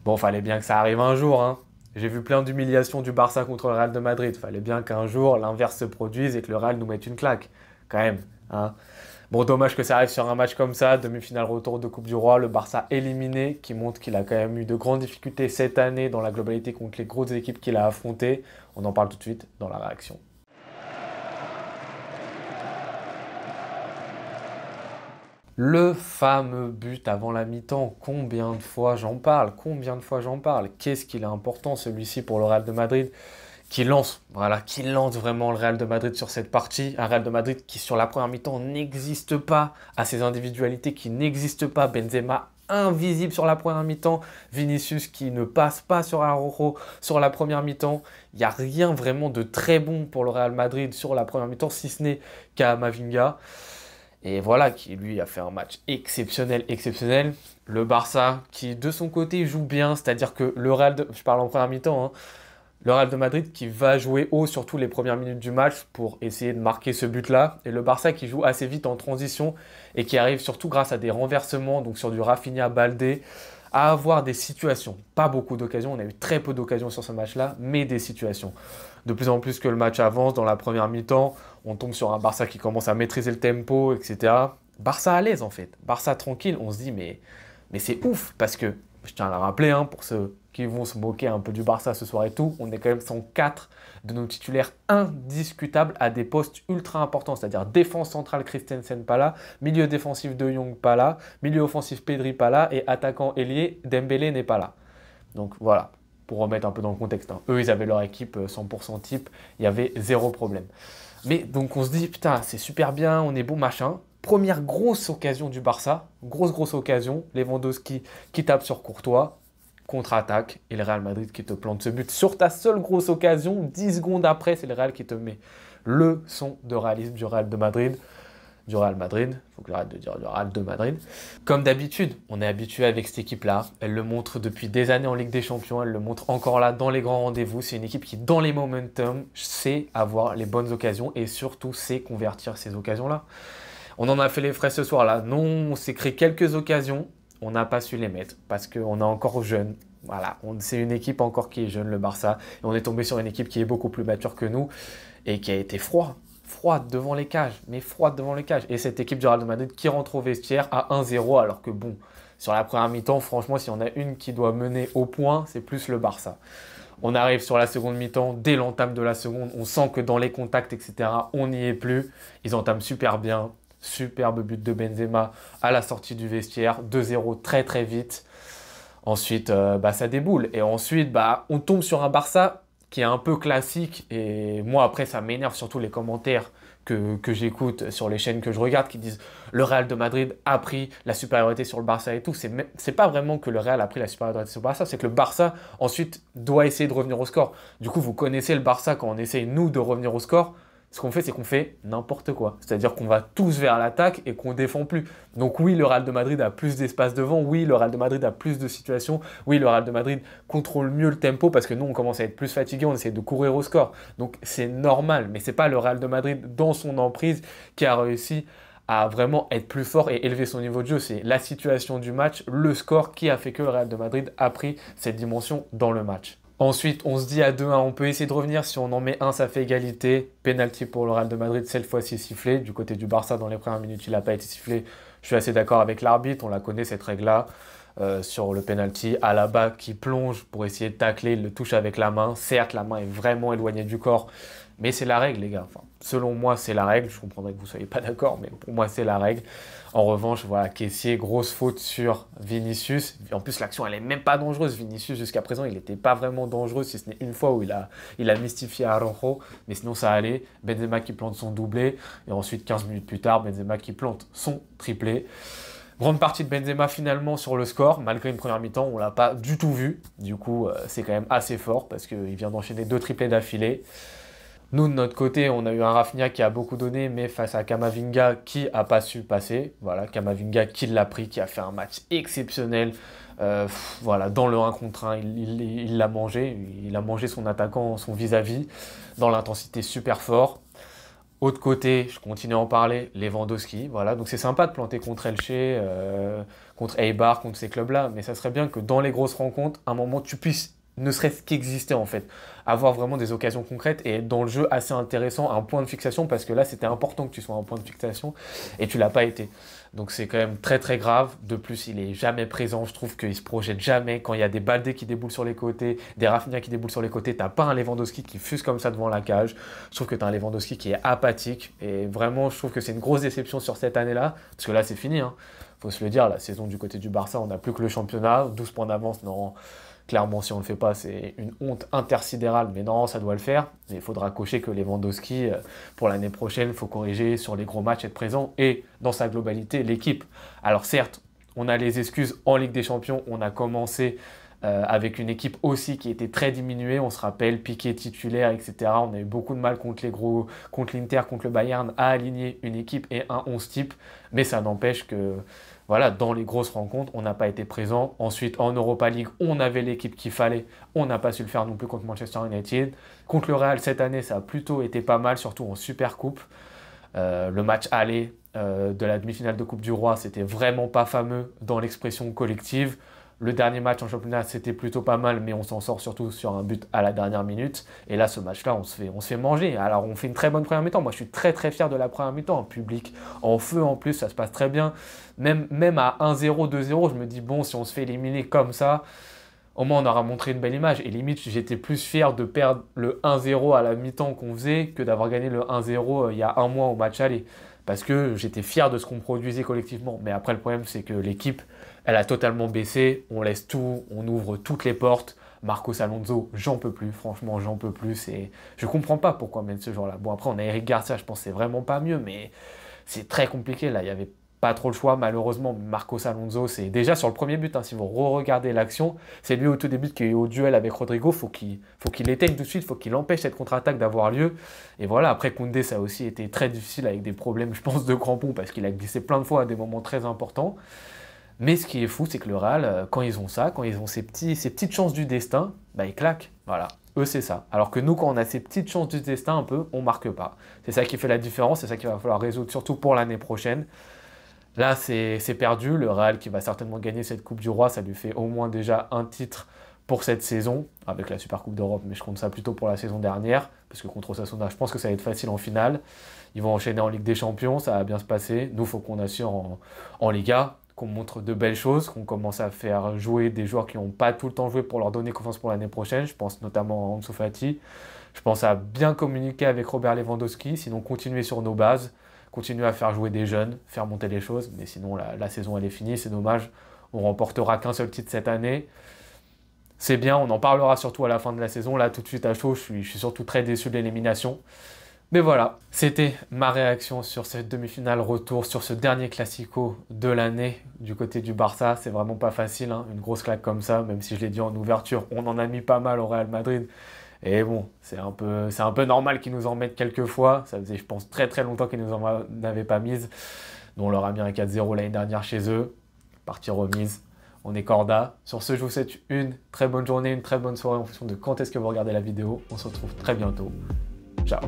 Bon, fallait bien que ça arrive un jour, hein. J'ai vu plein d'humiliations du Barça contre le Real de Madrid. Fallait bien qu'un jour l'inverse se produise et que le Real nous mette une claque, quand même, hein. Bon, dommage que ça arrive sur un match comme ça, demi-finale retour de Coupe du Roi, le Barça éliminé, qui montre qu'il a quand même eu de grandes difficultés cette année dans la globalité contre les grosses équipes qu'il a affrontées. On en parle tout de suite dans la réaction. Le fameux but avant la mi-temps, combien de fois j'en parle? Combien de fois j'en parle? Qu'est-ce qu'il est important celui-ci pour le Real de Madrid qui lance, voilà, qui lance vraiment le Real de Madrid sur cette partie. Un Real de Madrid qui sur la première mi-temps n'existe pas, à ses individualités qui n'existent pas. Benzema invisible sur la première mi-temps, Vinicius qui ne passe pas sur Araujo sur la première mi-temps. Il n'y a rien vraiment de très bon pour le Real Madrid sur la première mi-temps, si ce n'est Camavinga. Et voilà, qui lui a fait un match exceptionnel, exceptionnel. Le Barça qui de son côté joue bien, c'est-à-dire que le Real, je parle en première mi-temps, hein, le Real de Madrid qui va jouer haut surtout les premières minutes du match pour essayer de marquer ce but-là. Et le Barça qui joue assez vite en transition et qui arrive surtout grâce à des renversements, donc sur du Rafinha, Baldé, à avoir des situations. Pas beaucoup d'occasions, on a eu très peu d'occasions sur ce match-là, mais des situations. De plus en plus que le match avance, dans la première mi-temps, on tombe sur un Barça qui commence à maîtriser le tempo, etc. Barça à l'aise en fait, Barça tranquille, on se dit mais c'est ouf, parce que, je tiens à le rappeler, hein, pour ceux qui vont se moquer un peu du Barça ce soir et tout, on est quand même 104 de nos titulaires indiscutables à des postes ultra importants, c'est-à-dire défense centrale Christensen pas là, milieu défensif De Jong pas là, milieu offensif Pedri pas là, et attaquant ailier Dembélé n'est pas là. Donc voilà, pour remettre un peu dans le contexte, hein. Eux ils avaient leur équipe 100% type, il y avait zéro problème. Mais donc on se dit, putain, c'est super bien, on est beau, machin. Première grosse occasion du Barça, grosse occasion, Lewandowski qui tape sur Courtois, contre-attaque, et le Real Madrid qui te plante ce but. Sur ta seule grosse occasion, 10 secondes après, c'est le Real qui te met le son de réalisme du Real de Madrid. Du Real Madrid, il faut que j'arrête de dire du Real de Madrid. Comme d'habitude, on est habitué avec cette équipe-là. Elle le montre depuis des années en Ligue des Champions, elle le montre encore là dans les grands rendez-vous. C'est une équipe qui, dans les momentum, sait avoir les bonnes occasions et surtout sait convertir ces occasions-là. On en a fait les frais ce soir-là. Non, on s'est créé quelques occasions, on n'a pas su les mettre parce qu'on est encore jeune. Voilà, c'est une équipe encore qui est jeune, le Barça. Et on est tombé sur une équipe qui est beaucoup plus mature que nous et qui a été froide devant les cages, mais froide devant les cages. Et cette équipe du Real de Madrid qui rentre au vestiaire à 1-0, alors que bon, sur la première mi-temps, franchement, si on a une qui doit mener au point, c'est plus le Barça. On arrive sur la seconde mi-temps, dès l'entame de la seconde, on sent que dans les contacts, etc., on n'y est plus. Ils entament super bien, superbe but de Benzema à la sortie du vestiaire, 2-0 très vite. Ensuite, ça déboule. Et ensuite, on tombe sur un Barça qui est un peu classique. Et moi, après, ça m'énerve surtout les commentaires que j'écoute sur les chaînes que je regarde qui disent le Real de Madrid a pris la supériorité sur le Barça et tout. C'est pas vraiment que le Real a pris la supériorité sur le Barça, c'est que le Barça, ensuite, doit essayer de revenir au score. Du coup, vous connaissez le Barça quand on essaye, nous, de revenir au score. Ce qu'on fait, c'est qu'on fait n'importe quoi. C'est-à-dire qu'on va tous vers l'attaque et qu'on ne défend plus. Donc oui, le Real de Madrid a plus d'espace devant. Oui, le Real de Madrid a plus de situations. Oui, le Real de Madrid contrôle mieux le tempo parce que nous, on commence à être plus fatigués. On essaie de courir au score. Donc c'est normal. Mais ce n'est pas le Real de Madrid dans son emprise qui a réussi à vraiment être plus fort et élever son niveau de jeu. C'est la situation du match, le score qui a fait que le Real de Madrid a pris cette dimension dans le match. Ensuite, on se dit à 2-1, on peut essayer de revenir. Si on en met un, ça fait égalité. Penalty pour le Real de Madrid, cette fois-ci sifflé. Du côté du Barça, dans les premières minutes, il n'a pas été sifflé. Je suis assez d'accord avec l'arbitre, on la connaît cette règle-là. Sur le penalty, Alaba qui plonge pour essayer de tacler, il le touche avec la main. Certes, la main est vraiment éloignée du corps, mais c'est la règle, les gars. Enfin, selon moi, c'est la règle. Je comprendrais que vous ne soyez pas d'accord, mais pour moi, c'est la règle. En revanche, voilà, Kessié, grosse faute sur Vinicius. En plus, l'action, elle n'est même pas dangereuse. Vinicius, jusqu'à présent, il n'était pas vraiment dangereux, si ce n'est une fois où il a mystifié Araujo. Mais sinon, ça allait. Benzema qui plante son doublé. Et ensuite, 15 minutes plus tard, Benzema qui plante son triplé. Grande partie de Benzema finalement sur le score, malgré une première mi-temps, on ne l'a pas du tout vu. Du coup, c'est quand même assez fort parce qu'il vient d'enchaîner 2 triplés d'affilée. Nous, de notre côté, on a eu un Rafinha qui a beaucoup donné, mais face à Camavinga qui n'a pas su passer. Voilà, Camavinga qui l'a pris, qui a fait un match exceptionnel. Voilà, dans le 1 contre 1, il l'a mangé. Il a mangé son attaquant, son vis-à-vis, dans l'intensité super fort. Autre côté, je continue à en parler, Lewandowski, voilà. Donc c'est sympa de planter contre Elche, contre Eibar, contre ces clubs-là, mais ça serait bien que dans les grosses rencontres, à un moment, tu puisses ne serait-ce qu'exister en fait, avoir vraiment des occasions concrètes et être dans le jeu assez intéressant, un point de fixation, parce que là c'était important que tu sois un point de fixation et tu l'as pas été. Donc c'est quand même très très grave. De plus, il est jamais présent. Je trouve qu'il se projette jamais. Quand il y a des Baldé qui déboulent sur les côtés, des Rafinha qui déboulent sur les côtés, t'as pas un Lewandowski qui fuse comme ça devant la cage. Je trouve que t'as un Lewandowski qui est apathique. Et vraiment, je trouve que c'est une grosse déception sur cette année-là. Parce que là, c'est fini, hein. Faut se le dire, la saison du côté du Barça, on n'a plus que le championnat. 12 points d'avance, non. Clairement, si on ne le fait pas, c'est une honte intersidérale, mais non, ça doit le faire. Il faudra cocher que Lewandowski, pour l'année prochaine, il faut corriger sur les gros matchs, être présent, et dans sa globalité, l'équipe. Alors certes, on a les excuses en Ligue des Champions, on a commencé avec une équipe aussi qui était très diminuée, on se rappelle, Piqué titulaire, etc. On a eu beaucoup de mal contre les gros, contre l'Inter, contre le Bayern, à aligner une équipe et un 11 type, mais ça n'empêche que voilà, dans les grosses rencontres, on n'a pas été présent. Ensuite, en Europa League, on avait l'équipe qu'il fallait. On n'a pas su le faire non plus contre Manchester United. Contre le Real, cette année, ça a plutôt été pas mal, surtout en Super Coupe. Le match aller de la demi-finale de Coupe du Roi, c'était vraiment pas fameux dans l'expression collective. Le dernier match en championnat, c'était plutôt pas mal, mais on s'en sort surtout sur un but à la dernière minute. Et là, ce match-là, on se fait manger. Alors, on fait une très bonne première mi-temps. Moi, je suis très, très fier de la première mi-temps. Un public en feu, en plus, ça se passe très bien. Même à 1-0, 2-0, je me dis, bon, si on se fait éliminer comme ça, au moins, on aura montré une belle image. Et limite, j'étais plus fier de perdre le 1-0 à la mi-temps qu'on faisait que d'avoir gagné le 1-0 il y a un mois au match aller. Parce que j'étais fier de ce qu'on produisait collectivement. Mais après, le problème, c'est que l'équipe, elle a totalement baissé. On laisse tout, on ouvre toutes les portes. Marcos Alonso, j'en peux plus. Franchement, j'en peux plus. Et je comprends pas pourquoi même ce genre-là. Bon, après, on a Eric Garcia, je pense que c'est vraiment pas mieux. Mais c'est très compliqué. Là, il y avait pas trop le choix, malheureusement. Marcos Alonso, c'est déjà sur le premier but, hein, si vous re-regardez l'action, c'est lui au tout début qui est au duel avec Rodrigo, faut qu'il l'éteigne tout de suite, faut qu'il empêche cette contre-attaque d'avoir lieu. Et voilà, après Koundé, ça a aussi été très difficile avec des problèmes, je pense, de crampons, parce qu'il a glissé plein de fois à des moments très importants. Mais ce qui est fou, c'est que le Real, quand ils ont ça, quand ils ont ces petites chances du destin, bah ils claquent, voilà. Eux, c'est ça. Alors que nous, quand on a ces petites chances du destin un peu, on marque pas. C'est ça qui fait la différence, c'est ça qu'il va falloir résoudre, surtout pour l'année prochaine. Là, c'est perdu. Le Real qui va certainement gagner cette Coupe du Roi, ça lui fait au moins déjà un titre pour cette saison, avec la Super Coupe d'Europe, mais je compte ça plutôt pour la saison dernière, parce que contre Osasuna, je pense que ça va être facile en finale. Ils vont enchaîner en Ligue des Champions, ça va bien se passer. Nous, il faut qu'on assure en Liga, qu'on montre de belles choses, qu'on commence à faire jouer des joueurs qui n'ont pas tout le temps joué pour leur donner confiance pour l'année prochaine. Je pense notamment à Ansu Fati. Je pense à bien communiquer avec Robert Lewandowski, sinon continuer sur nos bases, continuer à faire jouer des jeunes, faire monter les choses. Mais sinon, la saison, elle est finie, c'est dommage. On remportera qu'un seul titre cette année. C'est bien, on en parlera surtout à la fin de la saison. Là, tout de suite à chaud, je suis surtout très déçu de l'élimination. Mais voilà, c'était ma réaction sur cette demi-finale retour, sur ce dernier Classico de l'année du côté du Barça. C'est vraiment pas facile, hein, une grosse claque comme ça, même si je l'ai dit en ouverture, on en a mis pas mal au Real Madrid. Et bon, c'est un peu normal qu'ils nous en mettent quelques fois. Ça faisait, je pense, très très longtemps qu'ils nous en avaient pas mise. Nous, on leur a mis un 4-0 l'année dernière chez eux. Partie remise. On est corda. Sur ce, je vous souhaite une très bonne journée, une très bonne soirée en fonction de quand est-ce que vous regardez la vidéo. On se retrouve très bientôt. Ciao.